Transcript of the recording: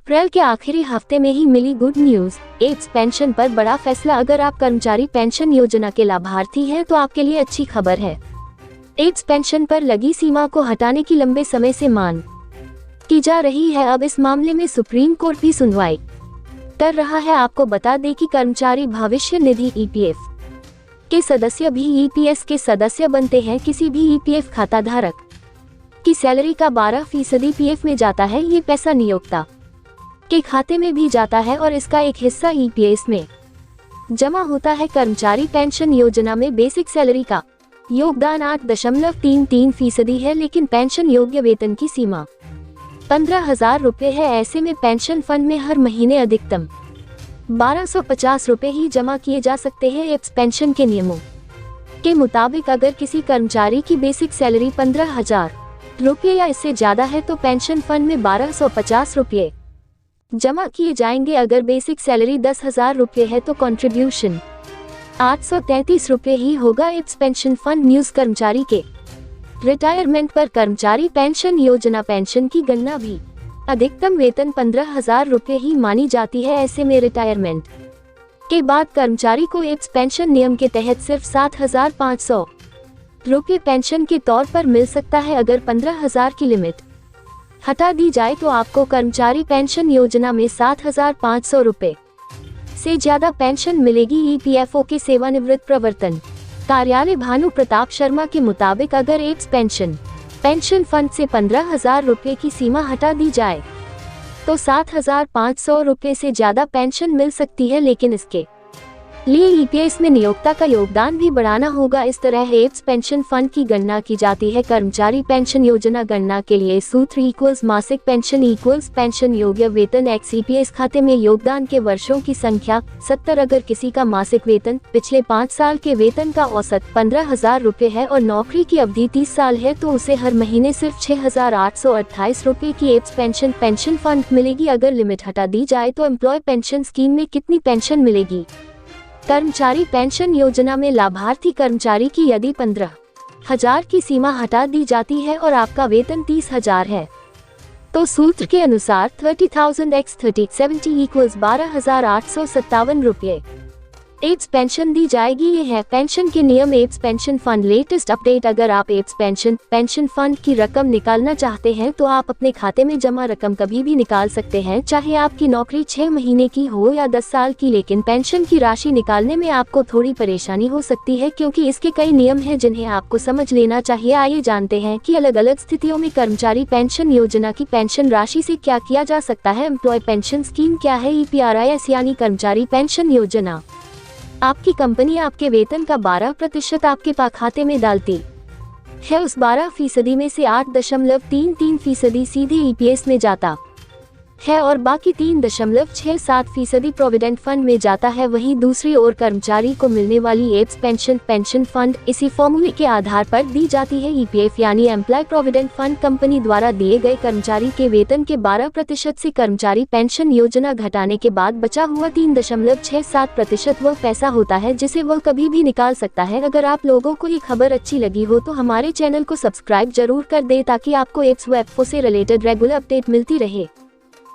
अप्रैल के आखिरी हफ्ते में ही मिली गुड न्यूज। एप्स पेंशन पर बड़ा फैसला। अगर आप कर्मचारी पेंशन योजना के लाभार्थी हैं तो आपके लिए अच्छी खबर है। एप्स पेंशन पर लगी सीमा को हटाने की लंबे समय से मांग की जा रही है। अब इस मामले में सुप्रीम कोर्ट भी सुनवाई कर रहा है। आपको बता दें कि कर्मचारी भविष्य निधि ईपीएफ के सदस्य भी ईपीएस के सदस्य बनते हैं। किसी भी ईपीएफ खाता धारक की सैलरी का 12% पीएफ में जाता है। ये पैसा नियोक्ता के खाते में भी जाता है और इसका एक हिस्सा ईपीएस में जमा होता है। कर्मचारी पेंशन योजना में बेसिक सैलरी का योगदान 8.33% है, लेकिन पेंशन योग्य वेतन की सीमा 15,000 रुपये है। ऐसे में पेंशन फंड में हर महीने अधिकतम 1250 रुपये ही जमा किए जा सकते हैं। एप्स पेंशन के नियमों के मुताबिक अगर किसी कर्मचारी की बेसिक सैलरी 15,000 रुपये या इससे ज्यादा है तो पेंशन फंड में 1250 रुपये जमा किए जाएंगे। अगर बेसिक सैलरी 10,000 रुपये है तो कंट्रीब्यूशन 833 रुपये ही होगा। Apps pension fund news. कर्मचारी के रिटायरमेंट पर कर्मचारी पेंशन योजना पेंशन की गणना भी अधिकतम वेतन 15,000 रुपये ही मानी जाती है। ऐसे में रिटायरमेंट के बाद कर्मचारी को एप्स पेंशन नियम के तहत सिर्फ 7,500 रुपये पेंशन के तौर पर मिल सकता है। अगर 15,000 की लिमिट हटा दी जाए तो आपको कर्मचारी पेंशन योजना में 7,500 रुपये से ज्यादा पेंशन मिलेगी। ईपीएफओ के सेवानिवृत्त प्रवर्तन कार्यालय भानु प्रताप शर्मा के मुताबिक अगर एप्स पेंशन फंड से 15,000 रुपये की सीमा हटा दी जाए तो 7,500 रुपये से ज्यादा पेंशन मिल सकती है, लेकिन इसके लिए ईपीएस में नियोक्ता का योगदान भी बढ़ाना होगा। इस तरह एप्स पेंशन फंड की गणना की जाती है। कर्मचारी पेंशन योजना गणना के लिए सूत्र इक्वल्स मासिक पेंशन इक्वल्स पेंशन योग्य वेतन एक्स ईपीएस खाते में योगदान के वर्षों की संख्या 70। अगर किसी का मासिक वेतन पिछले 5 साल के वेतन का औसत 15,000 रुपये है और नौकरी की अवधि 30 साल है तो उसे हर महीने सिर्फ 6,828 रुपये की एप्स पेंशन फंड मिलेगी। अगर लिमिट हटा दी जाए तो एम्प्लॉय पेंशन स्कीम में कितनी पेंशन मिलेगी? कर्मचारी पेंशन योजना में लाभार्थी कर्मचारी की यदि 15,000 की सीमा हटा दी जाती है और आपका वेतन 30,000 है तो सूत्र के अनुसार 30,000 x 30/70 इक्वल्स 12,857 रुपये एप्स पेंशन दी जाएगी। ये है पेंशन के नियम। Apps pension fund latest update. अगर आप एप्स पेंशन फंड की रकम निकालना चाहते हैं तो आप अपने खाते में जमा रकम कभी भी निकाल सकते हैं, चाहे आपकी नौकरी 6 महीने की हो या 10 साल की। लेकिन पेंशन की राशि निकालने में आपको थोड़ी परेशानी हो सकती है क्योंकि इसके कई नियम हैं जिन्हें आपको समझ लेना चाहिए। आइए जानते हैं कि अलग अलग स्थितियों में कर्मचारी पेंशन योजना की पेंशन राशि से क्या किया जा सकता है। एम्प्लॉय पेंशन स्कीम क्या है? ईपीआरआईएस यानी कर्मचारी पेंशन योजना। आपकी कंपनी आपके वेतन का 12% आपके खाते में डालती है। उस 12% में से 8.33% सीधे ईपीएस में जाता है और बाकी 3.67% प्रोविडेंट फंड में जाता है। वहीं दूसरी ओर कर्मचारी को मिलने वाली एप्स पेंशन फंड इसी फॉर्मूले के आधार पर दी जाती है। ईपीएफ यानी एम्प्लॉय प्रोविडेंट फंड कंपनी द्वारा दिए गए कर्मचारी के वेतन के 12% से कर्मचारी पेंशन योजना घटाने के बाद बचा हुआ 3.67% वह पैसा होता है जिसे वह कभी भी निकाल सकता है। अगर आप लोगों को ये खबर अच्छी लगी हो तो हमारे चैनल को सब्सक्राइब जरूर कर दे ताकि आपको एप्स व एप्पो से रिलेटेड रेगुलर अपडेट मिलती रहे।